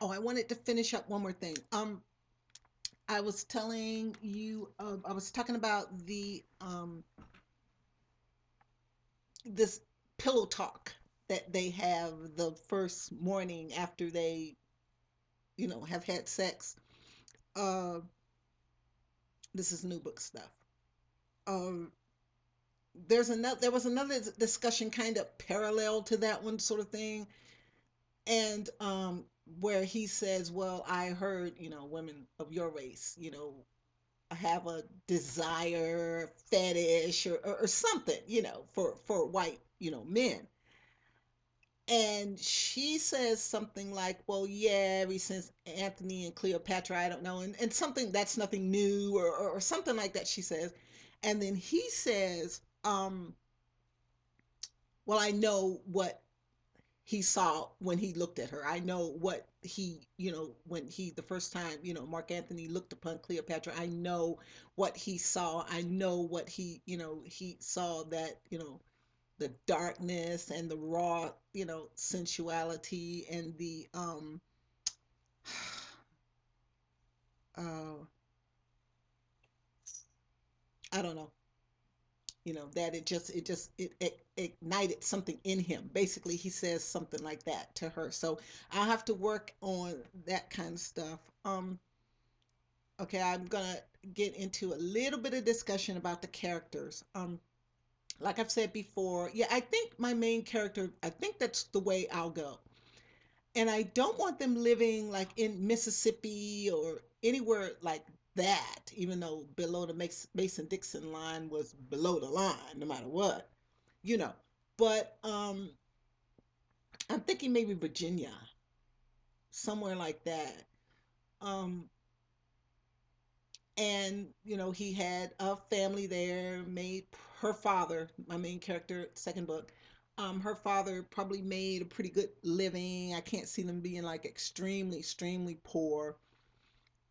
Oh, I wanted to finish up one more thing. I was telling you, I was talking about the this pillow talk that they have the first morning after they, have had sex. Uh, this is new book stuff. Um, there was another discussion kind of parallel to that one sort of thing, and where he says, "Well, I heard, women of your race, have a desire, fetish, or something, for white, men." And she says something like, "Well, yeah, ever since Anthony and Cleopatra, I don't know," and something that's nothing new, or something like that, she says. And then he says, "Well, I know what he saw when he looked at her. I know what he, when he, the first time, Mark Anthony looked upon Cleopatra, I know what he saw. I know what he saw, that, the darkness and the raw, sensuality, and the uh I don't know, that it ignited something in him." Basically, he says something like that to her. So I'll have to work on that kind of stuff. Okay, I'm gonna get into a little bit of discussion about the characters. Like I've said before, yeah, I think my main character, I think that's the way I'll go. And I don't want them living like in Mississippi or anywhere like that, even though below the Mason Dixon line was below the line, no matter what, you know. But I'm thinking maybe Virginia, somewhere like that. Um, and he had a family there. Made her father, my main character, second book, her father probably made a pretty good living. I can't see them being like extremely poor.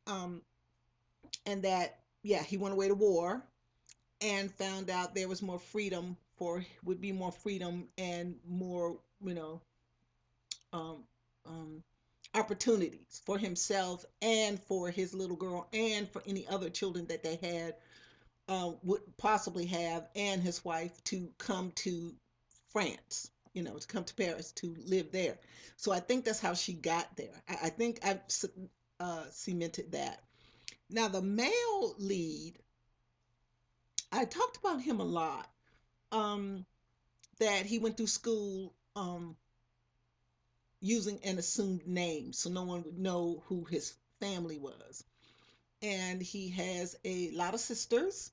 um and that, yeah, he went away to war and found out there was more freedom, for would be more freedom and more, um um opportunities for himself and for his little girl and for any other children that they had, would possibly have, and his wife, to come to France, to come to Paris to live there. So I think that's how she got there. I think I've cemented that. Now, the male lead, I talked about him a lot. Um, that he went through school using an assumed name, so no one would know who his family was. And he has a lot of sisters,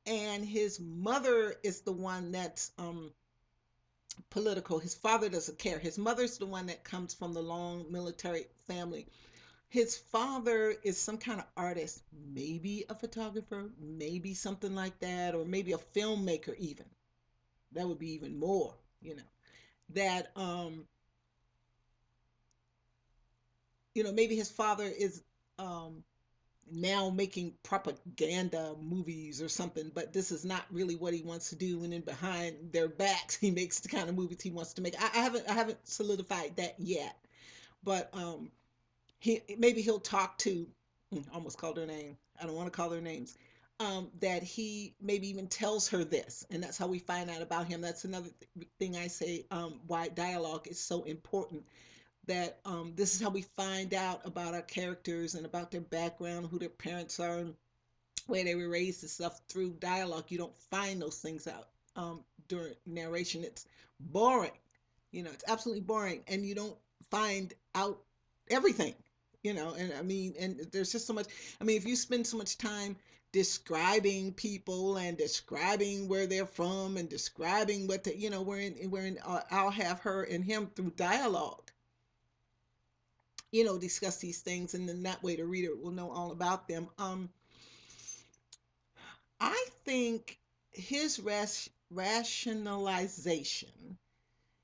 and his mother is the one that's political. His father doesn't care. His mother's the one that comes from the long military family. His father is some kind of artist, maybe a photographer, maybe something like that, or maybe a filmmaker even. That would be even more, that maybe his father is um now making propaganda movies or something, but this is not really what he wants to do. And then behind their backs, he makes the kind of movies he wants to make. I haven't solidified that yet, but he'll talk to, almost called her name. I don't want to call their names. That he maybe even tells her this, and that's how we find out about him. That's another thing I say, why dialogue is so important. That this is how we find out about our characters and about their background, who their parents are, and where they were raised and stuff, through dialogue. You don't find those things out during narration. It's boring. It's absolutely boring, and you don't find out everything. And I mean, and there's just so much. I mean, if you spend so much time describing people and describing where they're from and describing what the, I'll have her and him through dialogue, discuss these things, and then that way the reader will know all about them. I think his rationalization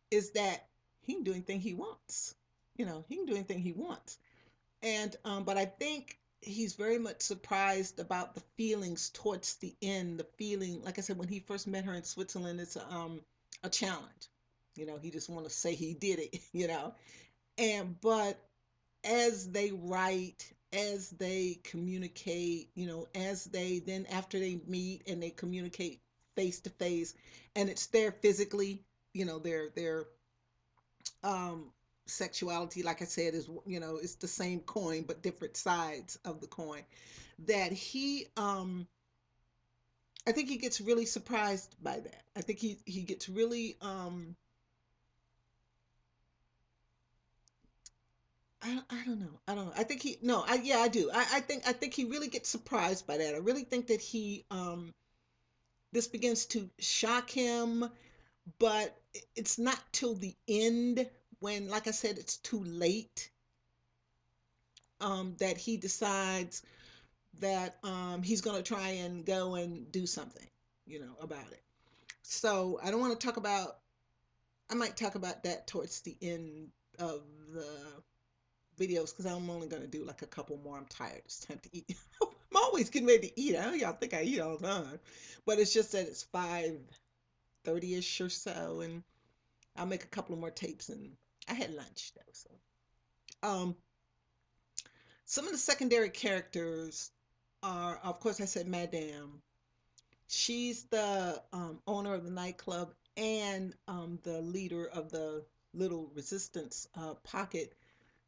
is that he can do anything he wants. He can do anything he wants. And but I think he's very much surprised about the feelings towards the end. The feeling, like I said, when he first met her in Switzerland, it's a challenge. He just want to say he did it. And but as they write, as they communicate, as they then after they meet and they communicate face to face, and it's there physically, their um sexuality, like I said, is it's the same coin but different sides of the coin. That I think he gets really surprised by that. I think he gets really I don't know. I don't know. I think he no, I yeah, I do. I think he really gets surprised by that. I really think that he this begins to shock him, but it's not till the end when, like I said, it's too late, that he decides that he's going to try and go and do something, about it. So I don't want to talk about. I might talk about that towards the end of the videos because I'm only going to do like a couple more. I'm tired. It's time to eat. I'm always getting ready to eat. I know y'all think I eat all the time, but it's just that it's 5:30 ish or so, and I'll make a couple of more tapes. And I had lunch though, so um, some of the secondary characters are, of course, I said Madame. She's the owner of the nightclub and the leader of the little resistance pocket.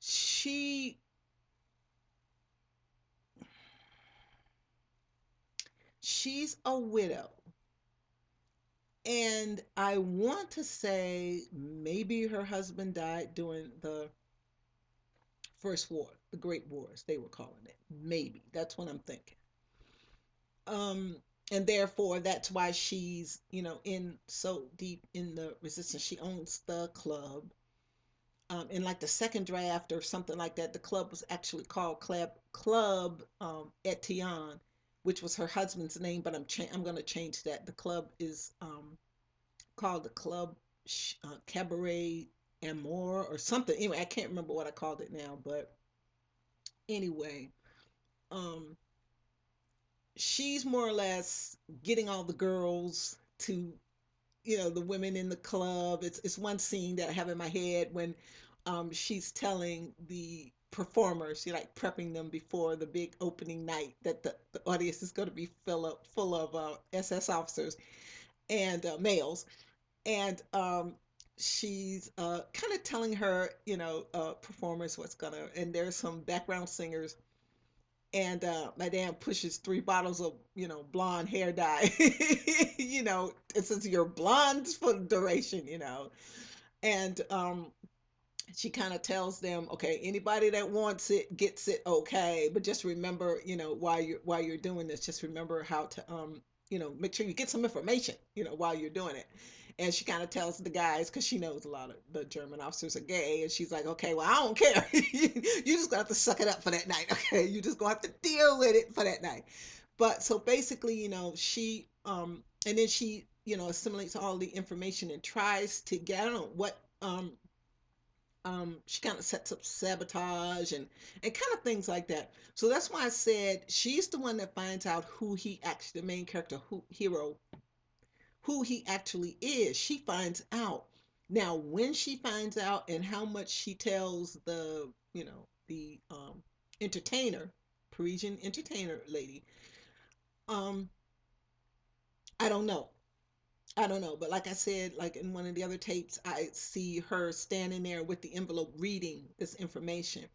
She she's a widow, and I want to say maybe her husband died during the First War, the Great Wars, they were calling it. Maybe that's what I'm thinking. Um, and therefore, that's why she's in so deep in the resistance. She owns the club. In like the second draft or something like that, the club was actually called Club Etienne, which was her husband's name. But I'm going to change that. The club is called the Club Cabaret Amour or something. Anyway, I can't remember what I called it now, but anyway, um, she's more or less getting all the girls to, the women in the club. It's one scene that I have in my head when she's telling the performers, she like prepping them before the big opening night that the audience is going to be full of SS officers and males. And she's kind of telling her, performers what's gonna, and there's some background singers, and Madame pushes 3 bottles of, blonde hair dye. It says you're blonde for the duration, and she kind of tells them, okay, anybody that wants it gets it, okay, but just remember, while you're doing this, just remember how to make sure you get some information, while you're doing it. And she kind of tells the guys, because she knows a lot of the German officers are gay, and she's like, okay, well, I don't care. You just gonna have to suck it up for that night, okay? You just gonna have to deal with it for that night. But so basically, she and then she, assimilates all the information and tries to get, I don't know what she kind of sets up sabotage and kind of things like that. So that's why I said she's the one that finds out who he actually, the main character, who hero, who he actually is. She finds out. Now, when she finds out and how much she tells the entertainer, Parisian entertainer lady, um, I don't know. I don't know, but like I said, like in one of the other tapes, I see her standing there with the envelope reading this information.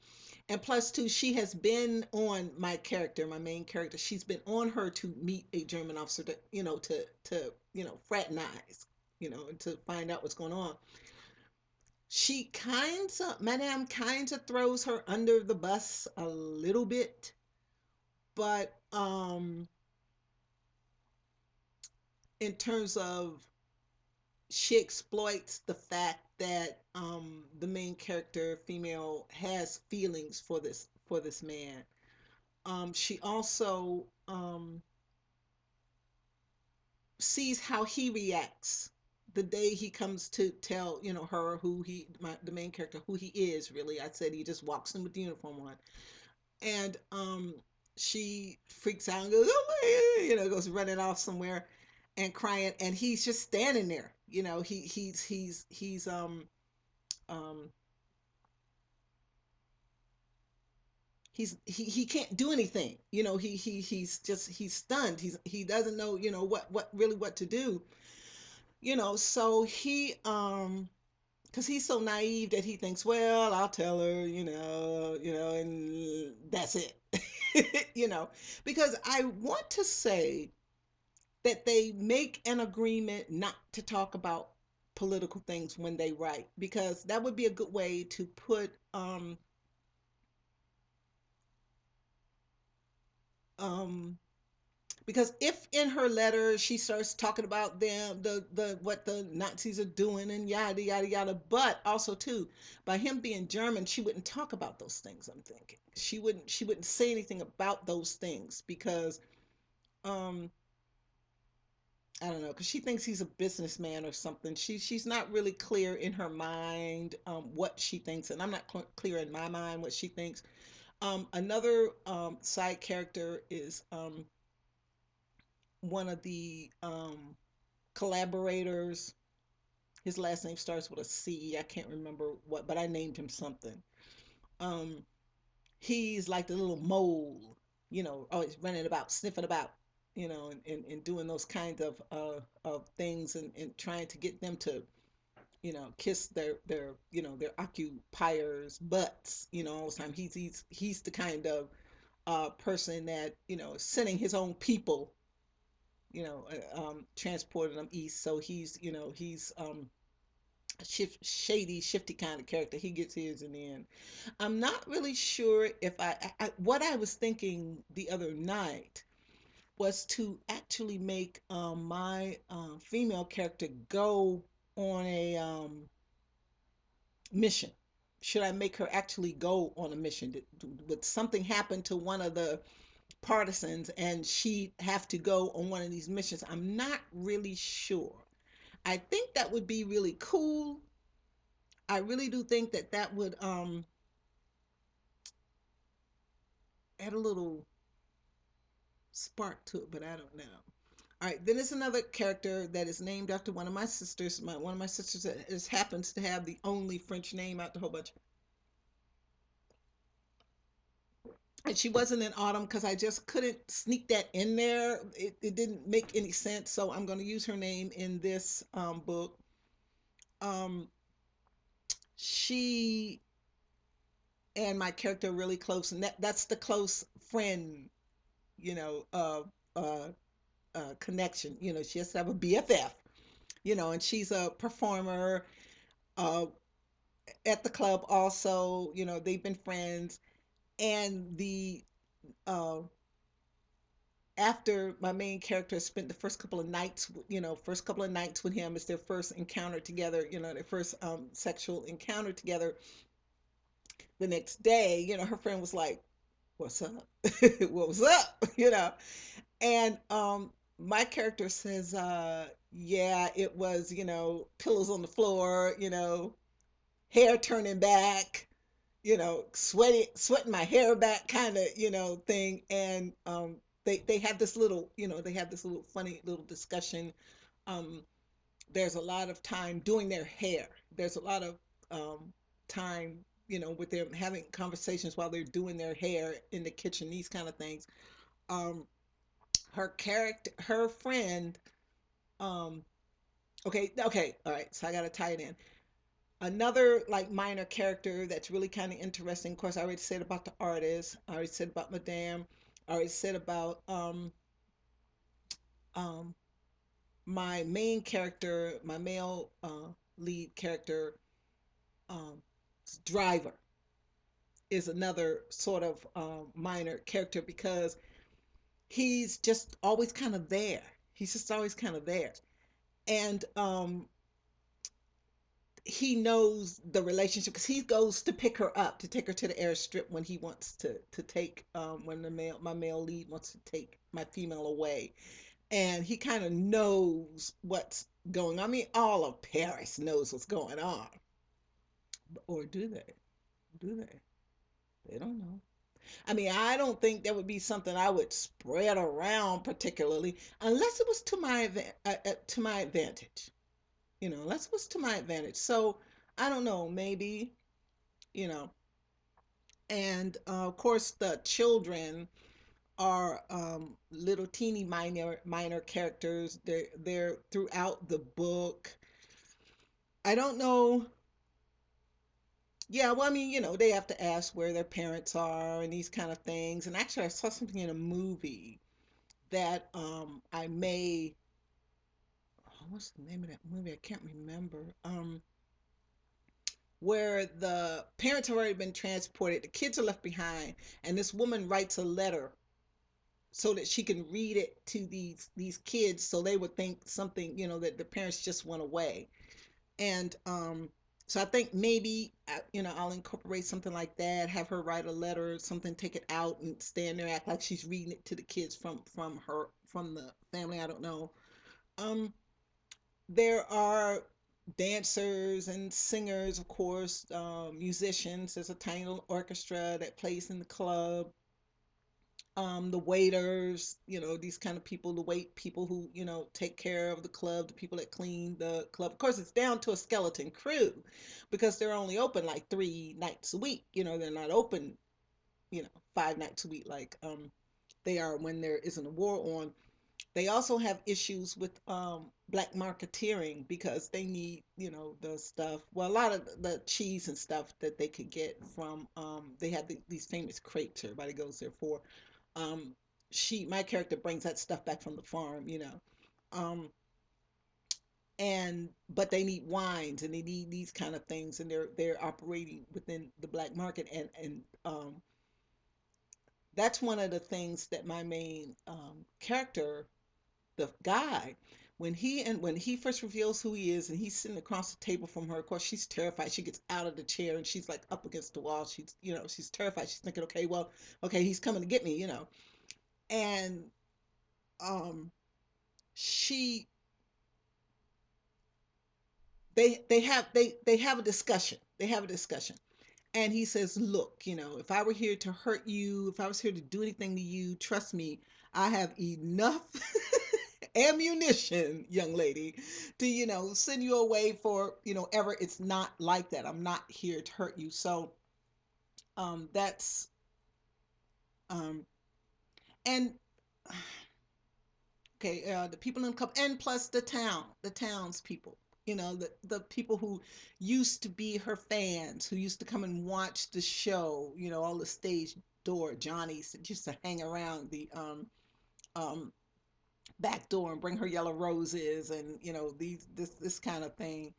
And plus, too, she has been on my character, my main character. She's been on her to meet a German officer to, fraternize, and to find out what's going on. She Madame kinds of throws her under the bus a little bit, but in terms of she exploits the fact that the main character female has feelings for this man. She also sees how he reacts the day he comes to tell her the main character, who he is really. I said he just walks in with the uniform on, and she freaks out and goes, oh my, goes running off somewhere and crying, and he's just standing there. He's um he can't do anything. He's stunned. He doesn't know, what really what to do. So he because he's so naive that he thinks, well, I'll tell her, and that's it. you know, because I want to say that they make an agreement not to talk about political things when they write, because that would be a good way to put um because if in her letter she starts talking about them, the what the Nazis are doing and yada yada yada, but also too, by him being German, she wouldn't talk about those things. I'm thinking she wouldn't say anything about those things because um I don't know, because she thinks he's a businessman or something. She's not really clear in her mind what she thinks, and I'm not clear in my mind what she thinks. Another side character is one of the collaborators. His last name starts with a C. I can't remember what, but I named him something. Um, he's like the little mole, always running about, sniffing about, and doing those kinds of things, and trying to get them to, kiss their occupiers' butts, all the time. He's the kind of person that, is sending his own people, transporting them east. So he's shady, shifty kind of character. He gets his in the end. I'm not really sure if what I was thinking the other night was to actually make my female character go on a mission. Should I make her actually go on a mission? Would something happen to one of the partisans and she have to go on one of these missions? I'm not really sure. I think that would be really cool. I really do think that that would add a little spark to it, but I don't know. All right, then there's another character that is named after one of my sisters. One of my sisters that is, happens to have the only French name out the whole bunch. And she wasn't in Autumn because I just couldn't sneak that in there. It didn't make any sense. So I'm going to use her name in this book. Um, she and my character are really close, and that's the close friend, you know, uh, uh, connection. She has to have a BFF, and she's a performer uh, at the club also. They've been friends. And the uh, after my main character spent the first couple of nights with him, it's their first encounter together, their first sexual encounter together. The next day, her friend was like, "What's up?" "What was up?" And my character says, "Yeah, it was, pillows on the floor, hair turning back, sweating my hair back kind of, thing." And they had this little, funny little discussion. Um, there's a lot of time doing their hair. There's a lot of time, with them having conversations while they're doing their hair in the kitchen, these kind of things. Um, her friend, um, okay, okay, all right. So I got to tie it in. Another like minor character that's really kind of interesting. Of course, I already said about the artist. I already said about Madame. I already said about um, my main character, my male lead character, um, driver is another sort of minor character because he's just always kind of there. He's just always kind of there, and he knows the relationship because he goes to pick her up to take her to the airstrip when he wants to take when my male lead wants to take my female away, and he kind of knows what's going on. I mean, all of Paris knows what's going on, or do they? Do they? They don't know. I mean, I don't think that would be something I would spread around particularly unless it was to my advantage. Unless it was to my advantage. So I don't know. Maybe you know And of course, the children are little teeny minor characters. They're throughout the book. I don't know. Yeah, well, I mean, they have to ask where their parents are and these kind of things. And actually, I saw something in a movie that I may. Oh, what's the name of that movie? I can't remember. Where the parents have already been transported, the kids are left behind, and this woman writes a letter so that she can read it to these kids, so they would think something, that the parents just went away. And so I think maybe I'll incorporate something like that, have her write a letter or something, take it out and stand there, act like she's reading it to the kids from the family. I don't know. um there are dancers and singers, of course, musicians. There's a tiny little orchestra that plays in the club. The waiters, these kind of people, the wait people who, take care of the club, the people that clean the club. Of course, it's down to a skeleton crew because they're only open like 3 nights a week. They're not open, 5 nights a week like they are when there isn't a war on. They also have issues with black marketeering because they need, the stuff. Well, a lot of the cheese and stuff that they could get from, they have these famous crepes everybody goes there for. Um, my character brings that stuff back from the farm, Um, and but they need wines and they need these kind of things, and they're operating within the black market, and that's one of the things that my main character, the guy, when he first reveals who he is and he's sitting across the table from her, of course she's terrified. She gets out of the chair and she's like up against the wall. She's terrified. She's thinking, okay, well, okay, he's coming to get me, and um she they have a discussion. And he says, look, if I were here to hurt you, if I was here to do anything to you, trust me, I have enough ammunition, young lady, to, send you away for, ever. It's not like that. I'm not here to hurt you. So that's um and okay, the people in the club, and plus the townspeople, the people who used to be her fans, who used to come and watch the show, all the stage door Johnnies that used to hang around the um back door and bring her yellow roses, and this kind of thing.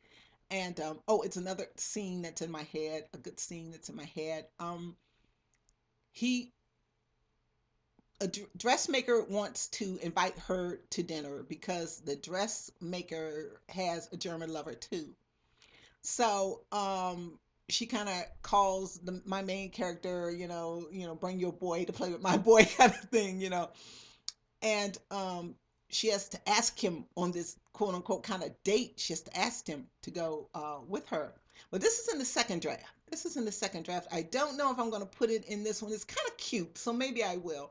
And oh, it's another scene that's in my head, a good scene that's in my head. He a dressmaker wants to invite her to dinner because the dressmaker has a German lover too. So she kind of calls my main character, bring your boy to play with my boy kind of thing, and she has to ask him on this quote unquote kind of date. She has to ask him to go with her. But this is in the second draft. This is in the second draft. I don't know if I'm going to put it in this one. It's kind of cute, so maybe I will.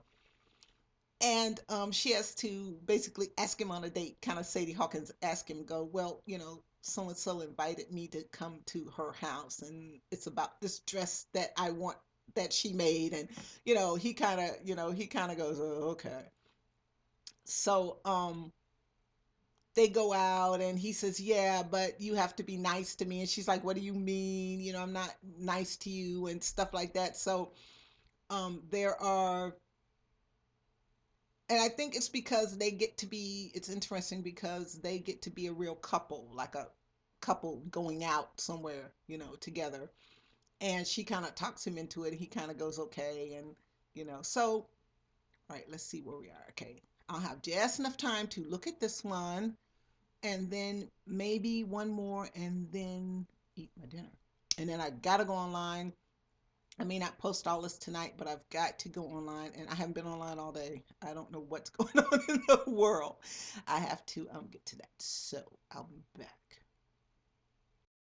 And she has to basically ask him on a date, kind of Sadie Hawkins, ask him, go, well, so and so invited me to come to her house, and it's about this dress that I want, that she made. And he kind of goes, oh, okay. So they go out and he says, yeah, but you have to be nice to me. And she's like, what do you mean? I'm not nice to you, and stuff like that. So there are, and I think it's because it's interesting because they get to be a real couple, like a couple going out somewhere, together. And she kind of talks him into it. And he kind of goes, okay. And, so, all right, let's see where we are. Okay. I'll have just enough time to look at this one and then maybe one more and then eat my dinner. And then I got to go online. I may not post all this tonight, but I've got to go online, and I haven't been online all day. I don't know what's going on in the world. I have to get to that. So I'll be back.